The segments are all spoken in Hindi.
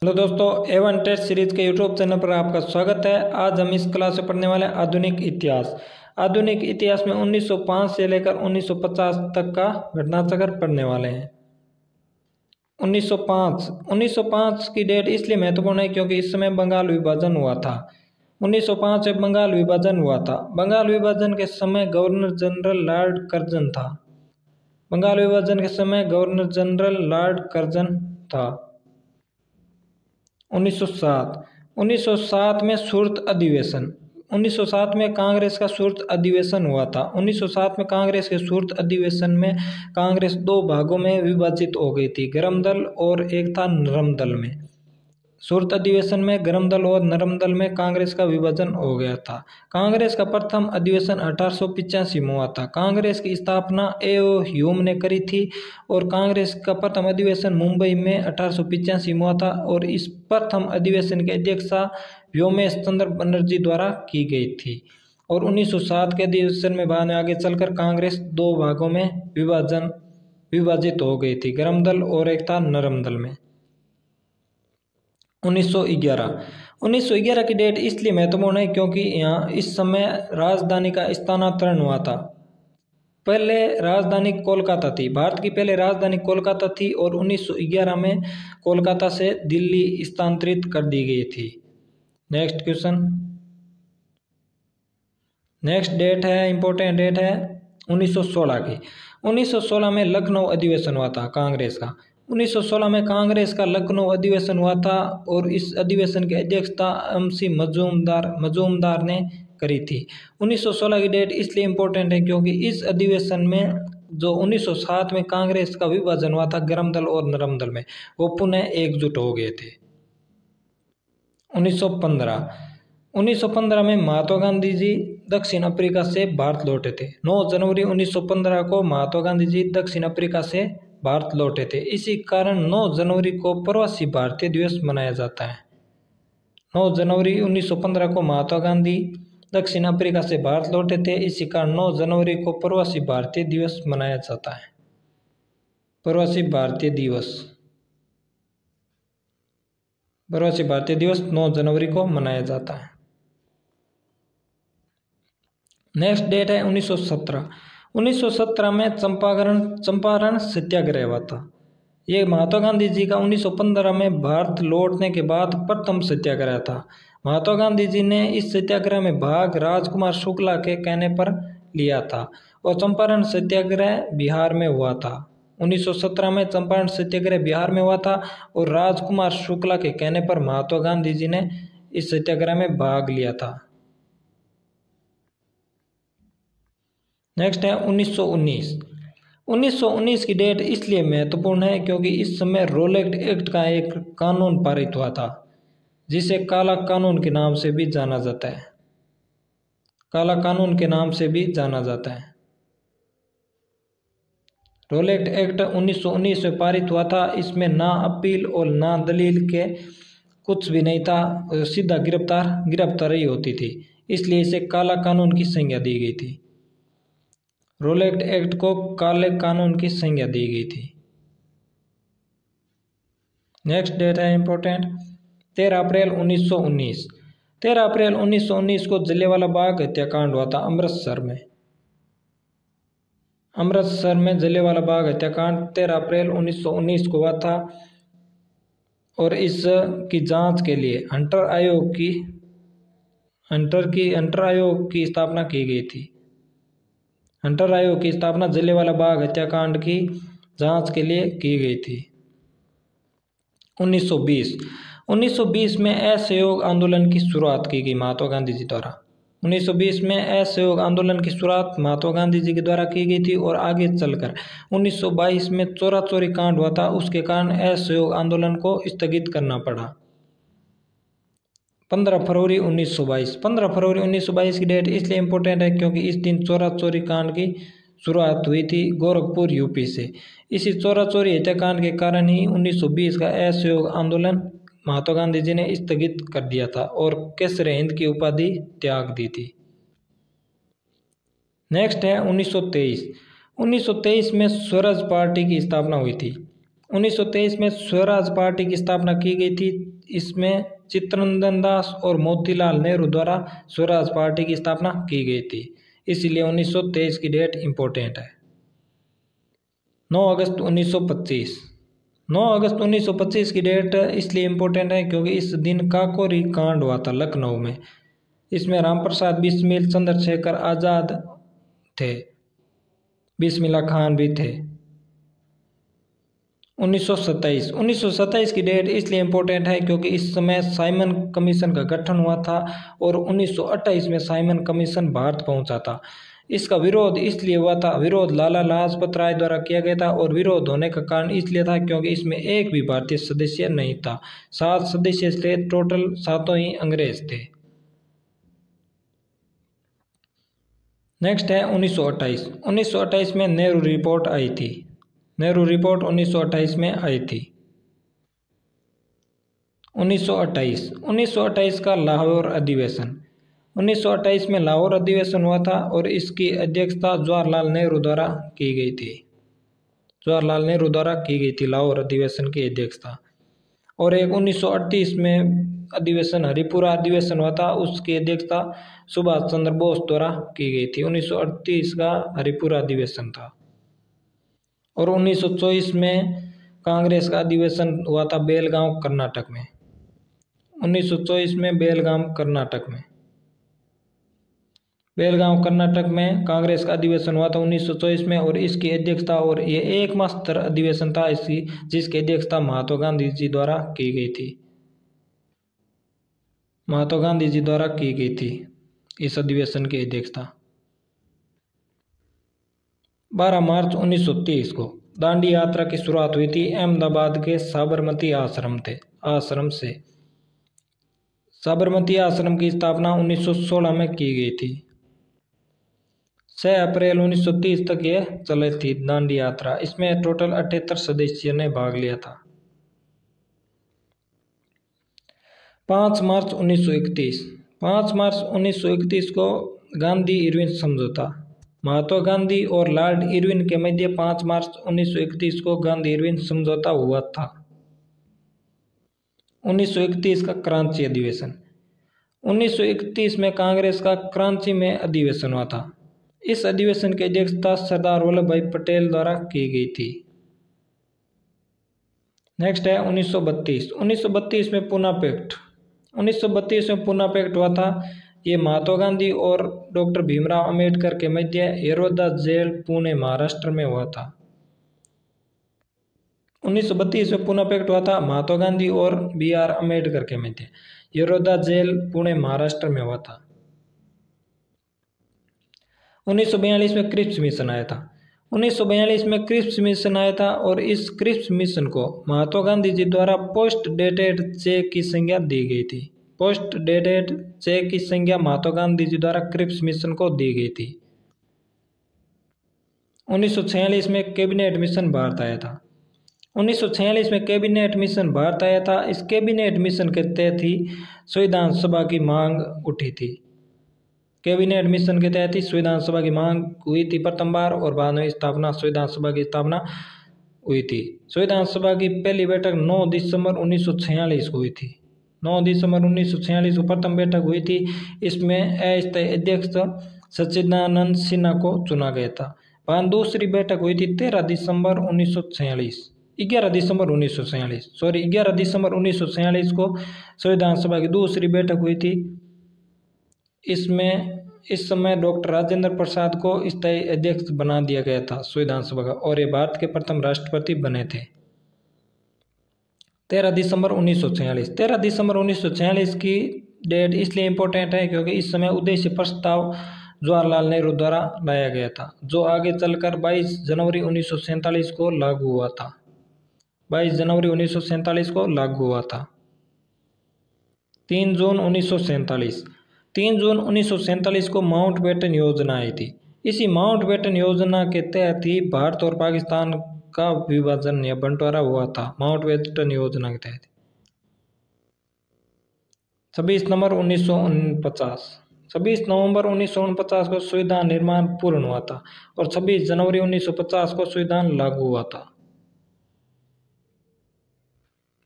हेलो दोस्तों, A1 टेस्ट सीरीज के यूट्यूब चैनल पर आपका स्वागत है। आज हम इस क्लास में पढ़ने वाले हैं आधुनिक इतिहास। आधुनिक इतिहास में 1905 से लेकर 1950 तक का घटनाचक्र पढ़ने वाले हैं। 1905 की डेट इसलिए महत्वपूर्ण है क्योंकि इस समय बंगाल विभाजन हुआ था। 1905 से बंगाल विभाजन हुआ था। बंगाल विभाजन के समय गवर्नर जनरल लॉर्ड कर्जन था। बंगाल विभाजन के समय गवर्नर जनरल लॉर्ड कर्जन था। 1907 में सूरत अधिवेशन। 1907 में कांग्रेस का सूरत अधिवेशन हुआ था। 1907 में कांग्रेस के सूरत अधिवेशन में कांग्रेस दो भागों में विभाजित हो गई थी, गरम दल और एक था नरम दल में। सूरत अधिवेशन में गरम दल और नरम दल में कांग्रेस का विभाजन हो गया था। कांग्रेस का प्रथम अधिवेशन 1885 में हुआ था। कांग्रेस की स्थापना A.O. ह्यूम ने करी थी और कांग्रेस का प्रथम अधिवेशन मुंबई में 1885 में हुआ था और इस प्रथम अधिवेशन की अध्यक्षता व्योमेश चंद्र बनर्जी द्वारा की गई थी। और 1907 के अधिवेशन में बाद में आगे चलकर कांग्रेस दो भागों में विभाजित हो गई थी, गरम दल और एक था नरम दल में। 1911 की डेट इसलिए महत्वपूर्ण है क्योंकि यहाँ इस समय राजधानी का स्थानांतरण हुआ था। पहले राजधानी कोलकाता थी। भारत की पहले राजधानी कोलकाता थी और 1911 में कोलकाता से दिल्ली स्थानांतरित कर दी गई थी। Next question. नेक्स्ट डेट है, इंपॉर्टेंट डेट है 1916 की। 1916 में लखनऊ अधिवेशन हुआ था कांग्रेस का। 1916 में कांग्रेस का लखनऊ अधिवेशन हुआ था और इस अधिवेशन की अध्यक्षता MC मजूमदार ने करी थी। 1916 की डेट इसलिए इम्पोर्टेंट है क्योंकि इस अधिवेशन में जो 1907 में कांग्रेस का विभाजन हुआ था गरम दल और नरम दल में, वो पुनः एकजुट हो गए थे। 1915 में महात्मा गांधी जी दक्षिण अफ्रीका से भारत लौटे थे। 9 जनवरी 1915 को महात्मा गांधी जी दक्षिण अफ्रीका से भारत लौटे थे। इसी कारण 9 जनवरी को प्रवासी भारतीय दिवस मनाया जाता है। 9 जनवरी 1915 को महात्मा गांधी दक्षिण अफ्रीका से भारत लौटे थे, इसी कारण 9 जनवरी को प्रवासी भारतीय दिवस मनाया जाता है। प्रवासी भारतीय दिवस 9 जनवरी को मनाया जाता है। नेक्स्ट डेट है 1917। 1917 में चंपारण सत्याग्रह हुआ था। ये महात्मा गांधी जी का 1915 में भारत लौटने के बाद प्रथम सत्याग्रह था। महात्मा गांधी जी ने इस सत्याग्रह में भाग राजकुमार शुक्ला के कहने पर लिया था और चंपारण सत्याग्रह बिहार में हुआ था। 1917 में चंपारण सत्याग्रह बिहार में हुआ था और राजकुमार शुक्ला के कहने पर महात्मा गांधी जी ने इस सत्याग्रह में भाग लिया था। नेक्स्ट है 1919। 1919 की डेट इसलिए महत्वपूर्ण है क्योंकि इस समय रोलेट एक्ट का एक कानून पारित हुआ था जिसे काला कानून के नाम से भी जाना जाता है। काला कानून के नाम से भी जाना जाता है। रोलेट एक्ट 1919 में पारित हुआ था। इसमें ना अपील और ना दलील के कुछ भी नहीं था, सीधा गिरफ्तारी होती थी, इसलिए इसे काला कानून की संज्ञा दी गई थी। रोलेट एक्ट को काले कानून की संज्ञा दी गई थी। नेक्स्ट डेट है इंपॉर्टेंट 13 अप्रैल 1919। 13 अप्रैल 1919 को जलियांवाला बाग हत्याकांड हुआ था अमृतसर में। जलियांवाला बाग हत्याकांड 13 अप्रैल 1919 को हुआ था और इस की जांच के लिए हंटर आयोग की स्थापना की गई थी। हंटर आयोग की स्थापना जलियांवाला बाग हत्याकांड की जांच के लिए की गई थी। 1920 में असहयोग आंदोलन की शुरुआत की गई महात्मा गांधी जी द्वारा। 1920 में असहयोग आंदोलन की शुरुआत महात्मा गांधी जी के द्वारा की गई थी और आगे चलकर 1922 में चोरी कांड हुआ था, उसके कारण असहयोग आंदोलन को स्थगित करना पड़ा। 15 फरवरी 1922 की डेट इसलिए इम्पोर्टेंट है क्योंकि इस दिन चोरी कांड की शुरुआत हुई थी गोरखपुर यूपी से। इसी चोरी हत्याकांड के कारण ही 1920 का असहयोग आंदोलन महात्मा गांधी जी ने स्थगित कर दिया था और केसरे हिंद की उपाधि त्याग दी थी। नेक्स्ट है 1923। 1923 में स्वराज पार्टी की स्थापना हुई थी 1923 में स्वराज पार्टी की स्थापना की गई थी। इसमें चित्तरंजन दास और मोतीलाल नेहरू द्वारा स्वराज पार्टी की स्थापना की गई थी, इसलिए 1923 की डेट इम्पोर्टेंट है। 9 अगस्त 1925। 9 अगस्त 1925 की डेट इसलिए इम्पोर्टेंट है क्योंकि इस दिन काकोरी कांड हुआ था लखनऊ में। इसमें रामप्रसाद बिस्मिल, चंद्रशेखर आज़ाद थे, बिस्मिल्लाह खान भी थे। 1927 की डेट इसलिए इम्पोर्टेंट है क्योंकि इस समय साइमन कमीशन का गठन हुआ था और 1928 में साइमन कमीशन भारत पहुंचा था। इसका विरोध इसलिए हुआ था, विरोध लाला लाजपत राय द्वारा किया गया था और विरोध होने का कारण इसलिए था क्योंकि इसमें एक भी भारतीय सदस्य नहीं था। 7 सदस्य थे टोटल, 7 ही अंग्रेज थे। नेक्स्ट है 1928। 1928 में नेहरू रिपोर्ट आई थी। नेहरू रिपोर्ट 1928 में आई थी। 1928 का लाहौर अधिवेशन। 1928 में लाहौर अधिवेशन हुआ था और इसकी अध्यक्षता जवाहरलाल नेहरू द्वारा की गई थी। जवाहरलाल नेहरू द्वारा की गई थी लाहौर अधिवेशन की अध्यक्षता। और एक 1938 में अधिवेशन हरिपुरा अधिवेशन हुआ था, उसकी अध्यक्षता सुभाष चंद्र बोस द्वारा की गई थी। 1938 का हरिपुरा अधिवेशन था। और 1924 में कांग्रेस का अधिवेशन हुआ था बेलगांव कर्नाटक में। 1924 में बेलगांव कर्नाटक में कांग्रेस का अधिवेशन हुआ था 1924 में और इसकी अध्यक्षता, और ये एकमात्र अधिवेशन था इसकी जिसकी अध्यक्षता महात्मा गांधी जी द्वारा की गई थी। महात्मा गांधी जी द्वारा की गई थी इस अधिवेशन की अध्यक्षता। 12 मार्च 1930 को दांडी यात्रा की शुरुआत हुई थी अहमदाबाद के साबरमती आश्रम से। साबरमती आश्रम की स्थापना 1916 में की गई थी। 6 अप्रैल 1930 तक यह चली थी दांडी यात्रा। इसमें टोटल 78 सदस्यों ने भाग लिया था। 5 मार्च 1931 को गांधी इरविन समझौता। महात्मा गांधी और लॉर्ड इरविन के मध्य 5 मार्च 1931 को गांधी इरविन समझौता हुआ था। 1931 का कराची अधिवेशन। 1931 में कांग्रेस का कराची में अधिवेशन हुआ था। इस अधिवेशन की अध्यक्षता सरदार वल्लभ भाई पटेल द्वारा की गई थी। नेक्स्ट है 1932। 1932 में पूना पैक्ट। 1932 में पूना पैक्ट हुआ था। ये महात्मा गांधी और डॉक्टर भीमराव अंबेडकर के मध्य यरोदा जेल पुणे महाराष्ट्र में हुआ था। 1932 में पूना पैक्ट हुआ था महात्मा गांधी और BR अम्बेडकर के मध्य। यरोदा जेल पुणे महाराष्ट्र में हुआ था। 1942 में क्रिप्स मिशन आया था। 1942 में क्रिप्स मिशन आया था और इस क्रिप्स मिशन को महात्मा गांधी जी द्वारा पोस्ट डेटेड चेक की संज्ञा दी गई थी। पोस्ट डेटेड चेक की संज्ञा महात्मा गांधी जी द्वारा क्रिप्स मिशन को दी गई थी। 1946 में कैबिनेट मिशन भारत आया था। 1946 में कैबिनेट मिशन भारत आया था। इस कैबिनेट मिशन के तहत ही संविधान सभा की मांग उठी थी। कैबिनेट मिशन के तहत ही संविधान सभा की मांग हुई थी प्रथम बार और बाद में संविधान सभा की स्थापना हुई थी। संविधान सभा की पहली बैठक 9 दिसंबर 1946 को हुई थी। 9 दिसंबर 1946 को प्रथम बैठक हुई थी। इसमें अस्थायी अध्यक्ष सच्चिदानंद सिन्हा को चुना गया था। बाद दूसरी बैठक हुई थी 11 दिसंबर 1946 को संविधान सभा की दूसरी बैठक हुई थी। इसमें इस समय डॉक्टर राजेंद्र प्रसाद को स्थायी अध्यक्ष बना दिया गया था संविधान सभा का और ये भारत के प्रथम राष्ट्रपति बने थे। 13 दिसंबर 1946 की डेट इसलिए इम्पोर्टेंट है क्योंकि इस समय उद्देश्य प्रस्ताव जवाहरलाल नेहरू द्वारा लाया गया था, जो आगे चलकर 22 जनवरी 1947 को लागू हुआ था। 22 जनवरी 1947 को लागू हुआ था। 3 जून 1947 को माउंटबेटन योजना आई थी। इसी माउंटबेटन योजना के तहत ही भारत और पाकिस्तान का विभाजन या बंटवारा हुआ था। माउंटबेटन योजना के तहत 26 नवंबर 1949 को संविधान निर्माण पूर्ण हुआ था और 26 जनवरी 1950 को संविधान लागू हुआ था।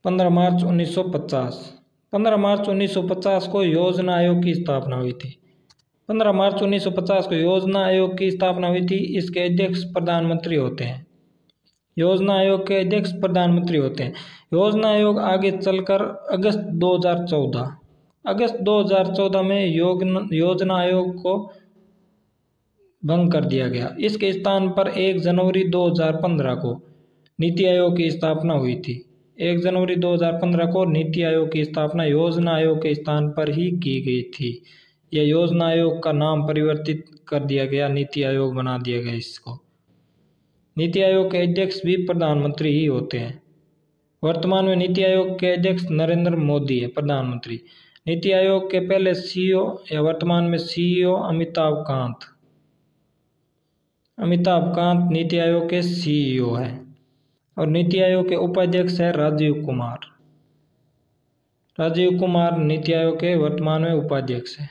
15 मार्च 1950। 15 मार्च 1950 को योजना आयोग की स्थापना हुई थी। 15 मार्च 1950 को योजना आयोग की स्थापना हुई थी। इसके अध्यक्ष प्रधानमंत्री होते हैं। योजना आयोग के अध्यक्ष प्रधानमंत्री होते हैं। योजना आयोग आगे चलकर अगस्त 2014 में योजना आयोग को भंग कर दिया गया। इसके स्थान पर 1 जनवरी 2015 को नीति आयोग की स्थापना हुई थी। 1 जनवरी 2015 को नीति आयोग की स्थापना योजना आयोग के स्थान पर ही की गई थी। यह योजना आयोग का नाम परिवर्तित कर दिया गया, नीति आयोग बना दिया गया इसको। नीति आयोग के अध्यक्ष भी प्रधानमंत्री ही होते हैं। वर्तमान में नीति आयोग के अध्यक्ष नरेंद्र मोदी है, प्रधानमंत्री। नीति आयोग के पहले सीईओ या वर्तमान में सीईओ अमिताभ कांत नीति आयोग के सीईओ हैं। और नीति आयोग के उपाध्यक्ष है राजीव कुमार नीति आयोग के वर्तमान में उपाध्यक्ष हैं।